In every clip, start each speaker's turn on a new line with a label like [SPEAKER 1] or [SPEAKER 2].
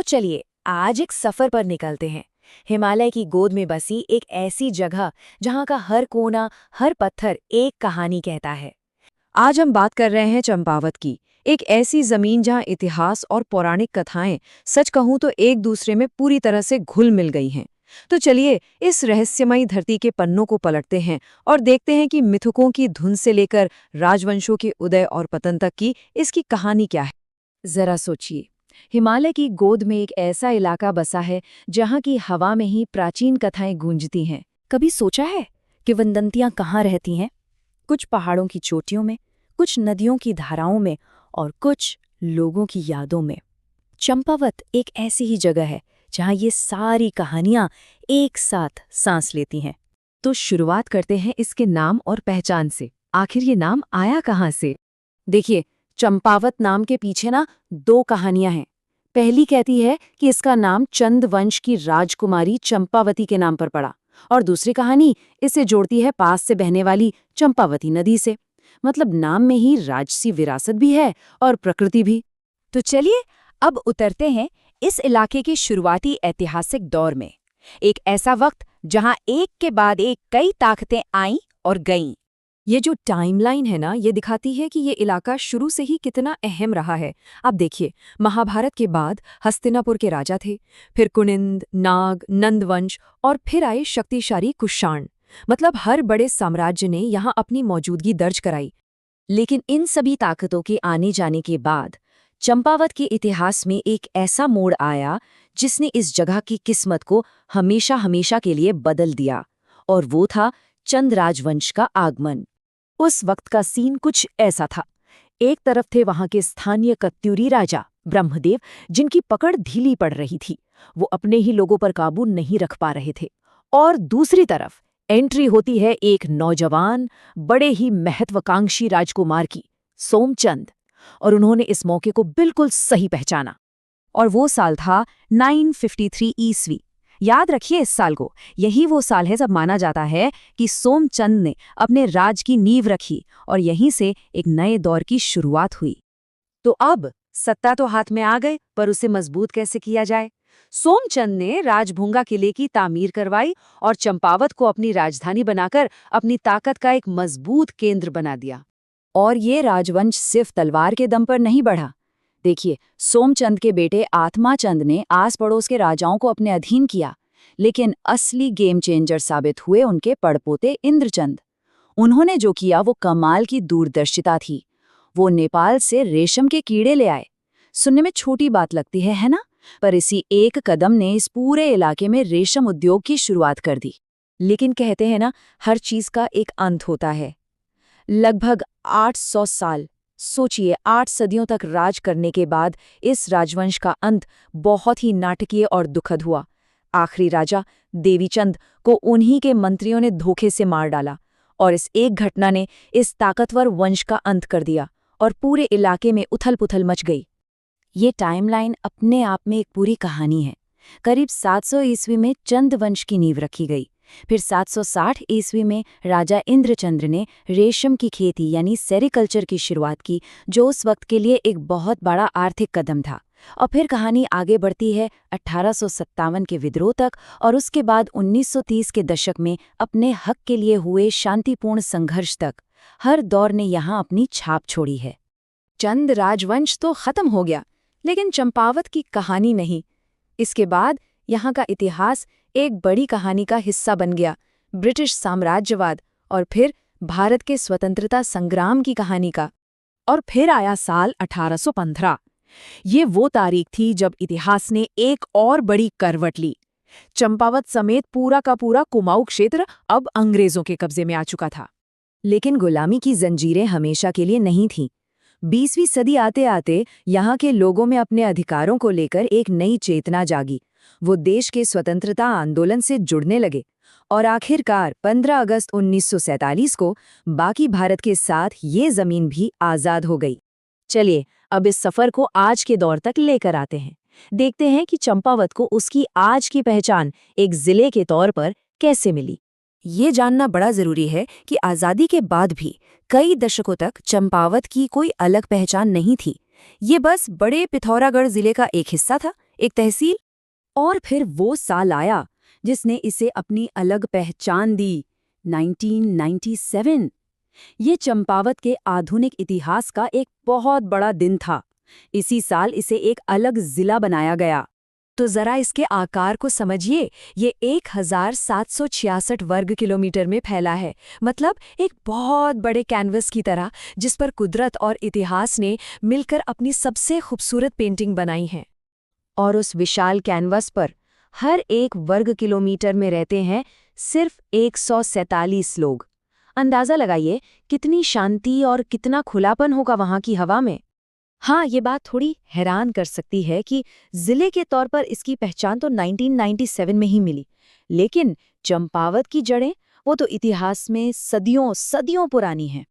[SPEAKER 1] चलिए आज एक सफर पर निकलते हैं। हिमालय की गोद में बसी एक ऐसी जगह जहां का हर कोना, हर पत्थर एक कहानी कहता है।
[SPEAKER 2] आज हम बात कर रहे हैं चंपावत की। एक ऐसी जमीन जहां इतिहास और पौराणिक कथाएं सच कहूं तो एक दूसरे में पूरी तरह से घुल मिल गई हैं। तो चलिए इस रहस्यमयी धरती के पन्नों को पलटते हैं और देखते हैं कि मिथकों की धुन से लेकर राजवंशों के उदय और पतन तक की इसकी कहानी क्या है। जरा सोचिए, हिमालय की गोद में एक ऐसा इलाका बसा है जहां की हवा में ही प्राचीन कथाएं गूंजती हैं।
[SPEAKER 1] कभी सोचा है कि वनदंतियां कहाँ रहती हैं? कुछ पहाड़ों की चोटियों में, कुछ नदियों की धाराओं में और कुछ लोगों की यादों में। चंपावत एक ऐसी ही जगह है जहां ये सारी कहानियां एक साथ सांस लेती हैं।
[SPEAKER 2] तो शुरुआत करते हैं इसके नाम और पहचान से। आखिर ये नाम आया कहाँ से?
[SPEAKER 1] देखिए, चंपावत नाम के पीछे ना दो कहानियां हैं। पहली कहती है कि इसका नाम चंद वंश की राजकुमारी चंपावती के नाम पर पड़ा, और दूसरी कहानी इसे जोड़ती है पास से बहने वाली चंपावती नदी से। मतलब नाम में ही राजसी विरासत भी है और प्रकृति भी।
[SPEAKER 2] तो चलिए अब उतरते हैं इस इलाके के शुरुआती ऐतिहासिक दौर में। एक ऐसा वक्त जहां एक के बाद एक कई ताकतें आईं और गईं। ये जो टाइमलाइन है ना, ये दिखाती है कि ये इलाका शुरू से ही कितना अहम रहा है। अब देखिए, महाभारत के बाद हस्तिनापुर के राजा थे, फिर कुनिंद, नाग, नंदवंश और फिर आए शक्तिशाली कुषाण। मतलब हर बड़े साम्राज्य ने यहाँ अपनी मौजूदगी दर्ज कराई।
[SPEAKER 1] लेकिन इन सभी ताकतों के आने जाने के बाद चंपावत के इतिहास में एक ऐसा मोड़ आया जिसने इस जगह की किस्मत को हमेशा हमेशा के लिए बदल दिया, और वो था चंद राजवंश का आगमन। उस वक्त का सीन कुछ ऐसा था। एक तरफ थे वहां के स्थानीय कत्यूरी राजा ब्रह्मदेव, जिनकी पकड़ ढीली पड़ रही थी, वो अपने ही लोगों पर काबू नहीं रख पा रहे थे। और दूसरी तरफ एंट्री होती है एक नौजवान, बड़े ही महत्वाकांक्षी राजकुमार की, सोमचंद। और उन्होंने इस मौके को बिल्कुल सही पहचाना।
[SPEAKER 2] और वो साल था 953 ईस्वी। याद रखिए इस साल को। यही वो साल है जब माना जाता है कि सोमचंद ने अपने राज की नींव रखी और यहीं से एक नए दौर की शुरुआत हुई।
[SPEAKER 1] तो अब सत्ता तो हाथ में आ गई, पर उसे मजबूत कैसे किया जाए? सोमचंद ने राजभुंगा किले की तामीर करवाई और चंपावत को अपनी राजधानी बनाकर अपनी ताकत का एक मजबूत केंद्र बना दिया।
[SPEAKER 2] और ये राजवंश सिर्फ तलवार के दम पर नहीं बढ़ा। देखिए, सोमचंद के बेटे आत्माचंद ने आस पड़ोस के राजाओं को अपने अधीन किया, लेकिन असली गेम चेंजर साबित हुए उनके पड़पोते इंद्रचंद। उन्होंने जो किया वो कमाल की दूरदर्शिता थी। वो नेपाल से रेशम के कीड़े ले आए। सुनने में छोटी बात लगती है ना? पर इसी एक कदम ने इस पूरे इलाके में रेशम उद्योग की शुरुआत कर दी। लेकिन कहते हैं ना, हर चीज का एक अंत होता है। लगभग 800 साल, सोचिए 8 सदियों तक राज करने के बाद इस राजवंश का अंत बहुत ही नाटकीय और दुखद हुआ। आखिरी राजा देवीचंद को उन्हीं के मंत्रियों ने धोखे से मार डाला, और इस एक घटना ने इस ताकतवर वंश का अंत कर दिया और पूरे इलाके में उथल-पुथल मच गई। ये टाइमलाइन अपने आप में एक पूरी कहानी है। करीब 700 ईस्वी में चंद वंश की नींव रखी गई। फिर 760 ईस्वी में राजा इंद्रचंद्र ने रेशम की खेती यानी सेरिकल्चर की शुरुआत की, जो उस वक्त के लिए एक बहुत बड़ा आर्थिक कदम था। और फिर कहानी आगे बढ़ती है 1857 के विद्रोह तक, और उसके बाद 1930 के दशक में अपने हक के लिए हुए शांतिपूर्ण संघर्ष तक। हर दौर ने यहाँ अपनी छाप छोड़ी है। चंद राजवंश तो खत्म हो गया, लेकिन चंपावत की कहानी नहीं। इसके बाद यहाँ का इतिहास एक बड़ी कहानी का हिस्सा बन गया, ब्रिटिश साम्राज्यवाद और फिर भारत के स्वतंत्रता संग्राम की कहानी का। और फिर आया साल 1815। ये वो तारीख थी जब इतिहास ने एक और बड़ी करवट ली। चंपावत समेत पूरा का पूरा कुमाऊं क्षेत्र अब अंग्रेजों के कब्जे में आ चुका था। लेकिन गुलामी की जंजीरें हमेशा के लिए नहीं थीं। 20वीं सदी आते आते यहाँ के लोगों में अपने अधिकारों को लेकर एक नई चेतना जागी। वो देश के स्वतंत्रता आंदोलन से जुड़ने लगे, और आखिरकार 15 अगस्त 1947 को बाकी भारत के साथ ये जमीन भी आज़ाद हो गई। चलिए अब इस सफ़र को आज के दौर तक लेकर आते हैं। देखते हैं कि चंपावत को उसकी आज की पहचान एक जिले के तौर पर कैसे मिली। ये जानना बड़ा ज़रूरी है कि आज़ादी के बाद भी कई दशकों तक चंपावत की कोई अलग पहचान नहीं थी। ये बस बड़े पिथौरागढ़ जिले का एक हिस्सा था, एक तहसील। और फिर वो साल आया जिसने इसे अपनी अलग पहचान दी, 1997। ये चंपावत के आधुनिक इतिहास का एक बहुत बड़ा दिन था। इसी साल इसे एक अलग जिला बनाया गया। तो जरा इसके आकार को समझिए, ये 1766 वर्ग किलोमीटर में फैला है। मतलब एक बहुत बड़े कैनवस की तरह, जिस पर कुदरत और इतिहास ने मिलकर अपनी सबसे खूबसूरत पेंटिंग बनाई है। और उस विशाल कैनवस पर हर एक वर्ग किलोमीटर में रहते हैं सिर्फ 147 लोग। अंदाजा लगाइए कितनी शांति और कितना खुलापन होगा वहां की हवा में। हाँ, ये बात थोड़ी हैरान कर सकती है कि जिले के तौर पर इसकी पहचान तो 1997 में ही मिली, लेकिन चंपावत की जड़ें वो तो इतिहास में सदियों सदियों पुरानी हैं।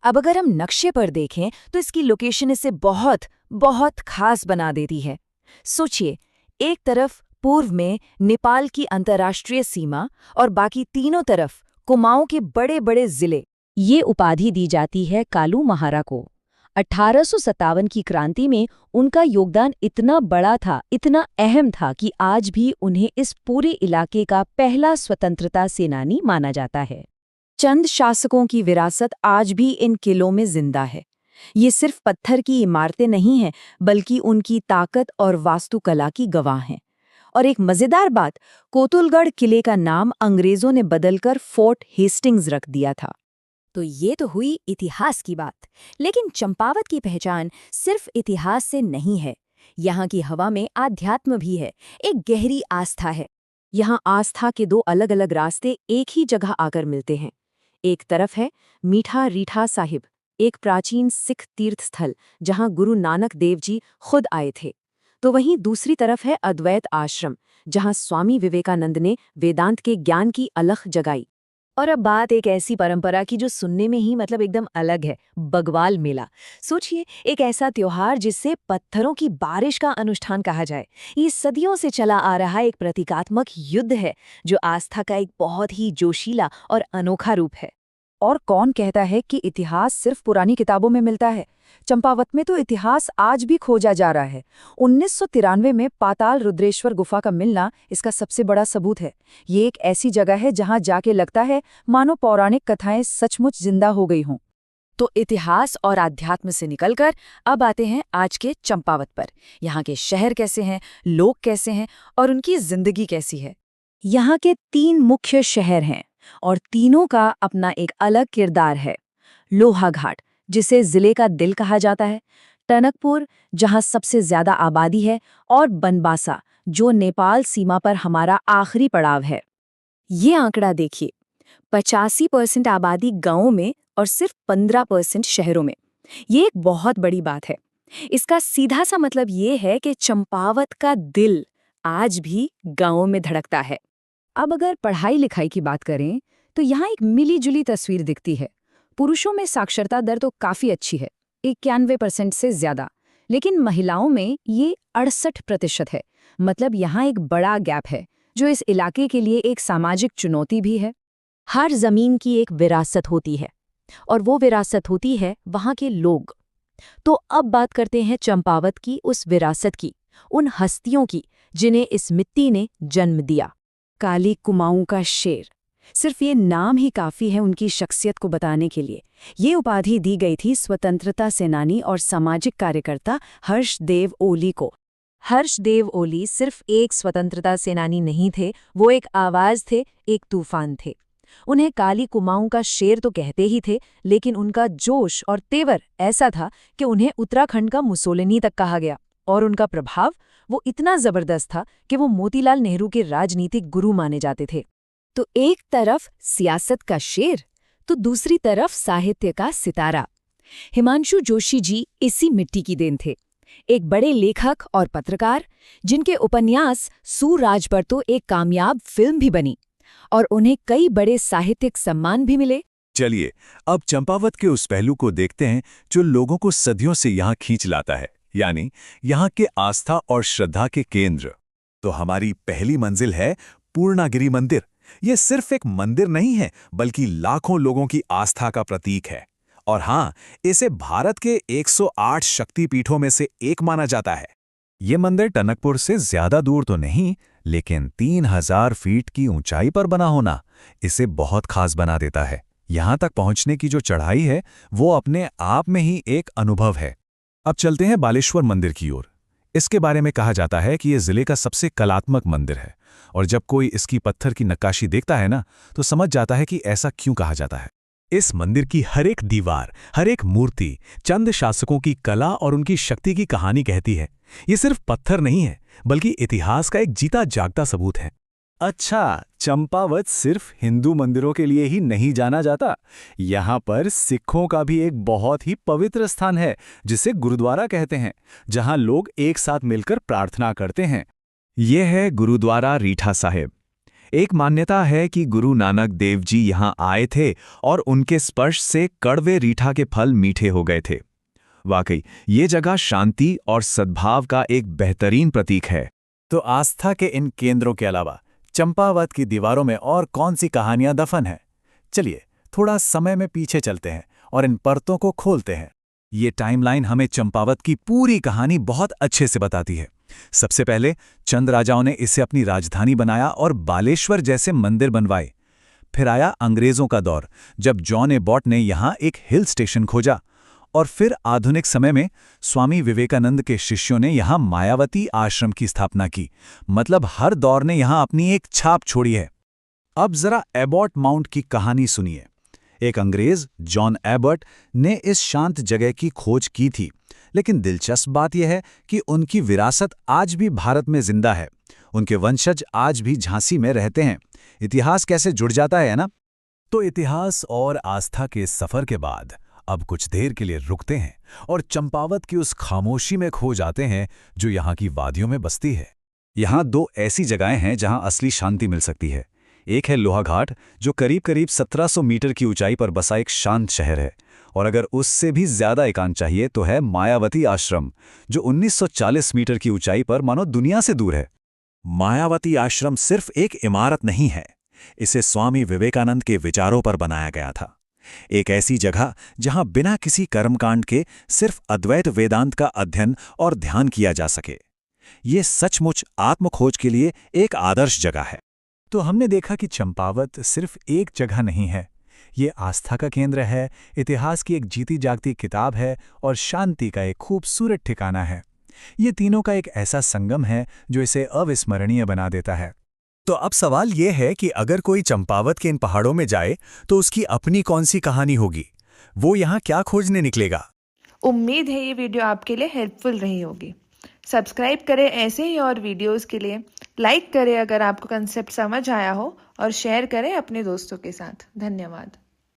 [SPEAKER 2] अब अगर हम नक्शे पर देखें तो इसकी लोकेशन इसे बहुत बहुत खास बना देती है। सोचिए, एक तरफ पूर्व में नेपाल की अंतर्राष्ट्रीय सीमा और बाकी तीनों तरफ कुमाऊं के बड़े बड़े जिले। ये उपाधि दी जाती है कालू महारा को। 1857 की क्रांति में उनका योगदान इतना बड़ा था, इतना अहम था कि आज भी उन्हें इस पूरे इलाके का पहला स्वतंत्रता सेनानी माना जाता है। चंद शासकों की विरासत आज भी इन किलों में जिंदा है। ये सिर्फ पत्थर की इमारतें नहीं हैं, बल्कि उनकी ताकत और वास्तुकला की गवाह हैं। और एक मजेदार बात, कोतुलगढ़ किले का नाम अंग्रेजों ने बदलकर फोर्ट हेस्टिंग्स रख दिया था। तो ये तो हुई इतिहास की बात, लेकिन चंपावत की पहचान सिर्फ इतिहास से नहीं है। यहाँ की हवा में आध्यात्म भी है, एक गहरी आस्था है। यहाँ आस्था के दो अलग अलग रास्ते एक ही जगह आकर मिलते हैं। एक तरफ है मीठा रीठा साहिब, एक प्राचीन सिख तीर्थ स्थल जहाँ गुरु नानक देव जी खुद आए थे। तो वहीं दूसरी तरफ है अद्वैत आश्रम, जहाँ स्वामी विवेकानंद ने वेदांत के ज्ञान की अलख जगाई। और अब बात एक ऐसी परंपरा की जो सुनने में ही मतलब एकदम अलग है, बग्वाल मेला। सोचिए, एक ऐसा त्योहार जिससे पत्थरों की बारिश का अनुष्ठान कहा जाए। ये सदियों से चला आ रहा एक प्रतीकात्मक युद्ध है, जो आस्था का एक बहुत ही जोशीला और अनोखा रूप है। और कौन कहता है कि इतिहास सिर्फ पुरानी किताबों में मिलता है? चंपावत में तो इतिहास आज भी खोजा जा रहा है। 1993 में पाताल रुद्रेश्वर गुफा का मिलना इसका सबसे बड़ा सबूत है। ये एक ऐसी जगह है जहां जाके लगता है मानो पौराणिक कथाएं सचमुच जिंदा हो गई हों। तो इतिहास और आध्यात्म से निकलकर अब आते हैं आज के चंपावत पर। यहाँ के शहर कैसे हैं, लोग कैसे हैं और उनकी जिंदगी कैसी है। यहाँ के 3 मुख्य शहर हैं और तीनों का अपना एक अलग किरदार है। लोहाघाट, जिसे जिले का दिल कहा जाता है, टनकपुर, जहां सबसे ज्यादा आबादी है, और बनबासा, जो नेपाल सीमा पर हमारा आखिरी पड़ाव है। ये आंकड़ा देखिए, 85% आबादी गांवों में और सिर्फ 15% शहरों में। ये एक बहुत बड़ी बात है। इसका सीधा सा मतलब ये है कि चंपावत का दिल आज भी गांवों में धड़कता है। अब अगर पढ़ाई लिखाई की बात करें तो यहाँ एक मिली जुली तस्वीर दिखती है। पुरुषों में साक्षरता दर तो काफी अच्छी है, 91% से ज्यादा, लेकिन महिलाओं में ये 68% है। मतलब यहाँ एक बड़ा गैप है, जो इस इलाके के लिए एक सामाजिक चुनौती भी है। हर जमीन की एक विरासत होती है, और वो विरासत होती है वहाँ के लोग। तो अब बात करते हैं चंपावत की उस विरासत की, उन हस्तियों की जिन्हें इस मिट्टी ने जन्म दिया। काली कुमाऊं का शेर, सिर्फ ये नाम ही काफी है उनकी शख्सियत को बताने के लिए। ये उपाधि दी गई थी स्वतंत्रता सेनानी और सामाजिक कार्यकर्ता हर्षदेव ओली को। हर्षदेव ओली सिर्फ एक स्वतंत्रता सेनानी नहीं थे, वो एक आवाज थे, एक तूफान थे। उन्हें काली कुमाऊं का शेर तो कहते ही थे, लेकिन उनका जोश और तेवर ऐसा था कि उन्हें उत्तराखंड का मुसोलिनी तक कहा गया। और उनका प्रभाव वो इतना जबरदस्त था कि वो मोतीलाल नेहरू के राजनीतिक गुरु माने जाते थे। तो एक तरफ सियासत का शेर, तो दूसरी तरफ साहित्य का सितारा। हिमांशु जोशी जी इसी मिट्टी की देन थे, एक बड़े लेखक और पत्रकार, जिनके उपन्यास सूरराज पर तो एक कामयाब फिल्म भी बनी और उन्हें कई बड़े साहित्यिक सम्मान भी मिले।
[SPEAKER 3] चलिए अब चंपावत के उस पहलू को देखते हैं जो लोगों को सदियों से यहाँ खींच लाता है, यानी यहाँ के आस्था और श्रद्धा के केंद्र। तो हमारी पहली मंजिल है पूर्णागिरि मंदिर। ये सिर्फ एक मंदिर नहीं है, बल्कि लाखों लोगों की आस्था का प्रतीक है। और हाँ, इसे भारत के 108 शक्तिपीठों में से एक माना जाता है। ये मंदिर टनकपुर से ज्यादा दूर तो नहीं, लेकिन 3000 फीट की ऊंचाई पर बना होना इसे बहुत खास बना देता है। यहां तक पहुंचने की जो चढ़ाई है वो अपने आप में ही एक अनुभव है। अब चलते हैं बालेश्वर मंदिर की ओर। इसके बारे में कहा जाता है कि यह जिले का सबसे कलात्मक मंदिर है, और जब कोई इसकी पत्थर की नक्काशी देखता है ना, तो समझ जाता है कि ऐसा क्यों कहा जाता है। इस मंदिर की हर एक दीवार, हर एक मूर्ति चंद शासकों की कला और उनकी शक्ति की कहानी कहती है। ये सिर्फ पत्थर नहीं है, बल्कि इतिहास का एक जीता जागता सबूत है। अच्छा, चंपावत सिर्फ हिंदू मंदिरों के लिए ही नहीं जाना जाता। यहाँ पर सिखों का भी एक बहुत ही पवित्र स्थान है, जिसे गुरुद्वारा कहते हैं, जहाँ लोग एक साथ मिलकर प्रार्थना करते हैं। ये है गुरुद्वारा रीठा साहिब। एक मान्यता है कि गुरु नानक देव जी यहाँ आए थे और उनके स्पर्श से कड़वे रीठा के फल मीठे हो गए थे। वाकई ये जगह शांति और सद्भाव का एक बेहतरीन प्रतीक है। तो आस्था के इन केंद्रों के अलावा चंपावत की दीवारों में और कौन सी कहानियां दफन हैं? चलिए थोड़ा समय में पीछे चलते हैं और इन परतों को खोलते हैं। ये टाइमलाइन हमें चंपावत की पूरी कहानी बहुत अच्छे से बताती है। सबसे पहले चंद राजाओं ने इसे अपनी राजधानी बनाया और बालेश्वर जैसे मंदिर बनवाए। फिर आया अंग्रेजों का दौर, जब जॉन एबॉट ने यहाँ एक हिल स्टेशन खोजा। और फिर आधुनिक समय में स्वामी विवेकानंद के शिष्यों ने यहाँ मायावती आश्रम की स्थापना की। मतलब हर दौर ने यहाँ अपनी एक छाप छोड़ी है। अब जरा एबॉट माउंट की कहानी सुनिए। एक अंग्रेज जॉन एबॉट ने इस शांत जगह की खोज की थी, लेकिन दिलचस्प बात यह है कि उनकी विरासत आज भी भारत में जिंदा है। उनके वंशज आज भी झांसी में रहते हैं। इतिहास कैसे जुड़ जाता है ना? तो इतिहास और आस्था के सफर के बाद अब कुछ देर के लिए रुकते हैं और चंपावत की उस खामोशी में खो जाते हैं जो यहाँ की वादियों में बसती है। यहाँ दो ऐसी जगहें हैं जहाँ असली शांति मिल सकती है। एक है लोहाघाट, जो करीब करीब 1700 मीटर की ऊंचाई पर बसा एक शांत शहर है, और अगर उससे भी ज्यादा एकांत चाहिए तो है मायावती आश्रम, जो 1940 मीटर की ऊंचाई पर मानो दुनिया से दूर है। मायावती आश्रम सिर्फ एक इमारत नहीं है, इसे स्वामी विवेकानंद के विचारों पर बनाया गया था। एक ऐसी जगह जहां बिना किसी कर्मकांड के सिर्फ अद्वैत वेदांत का अध्ययन और ध्यान किया जा सके। ये सचमुच आत्मखोज के लिए एक आदर्श जगह है। तो हमने देखा कि चंपावत सिर्फ एक जगह नहीं है, ये आस्था का केंद्र है, इतिहास की एक जीती जागती किताब है और शांति का एक खूबसूरत ठिकाना है। ये तीनों का एक ऐसा संगम है जो इसे अविस्मरणीय बना देता है। तो अब सवाल ये है कि अगर कोई चंपावत के इन पहाड़ों में जाए तो उसकी अपनी कौन सी कहानी होगी? वो यहाँ क्या खोजने निकलेगा?
[SPEAKER 4] उम्मीद है ये वीडियो आपके लिए हेल्पफुल रही होगी। सब्सक्राइब करें ऐसे ही और वीडियोस के लिए, लाइक करें अगर आपको कंसेप्ट समझ आया हो, और शेयर करें अपने दोस्तों के साथ। धन्यवाद।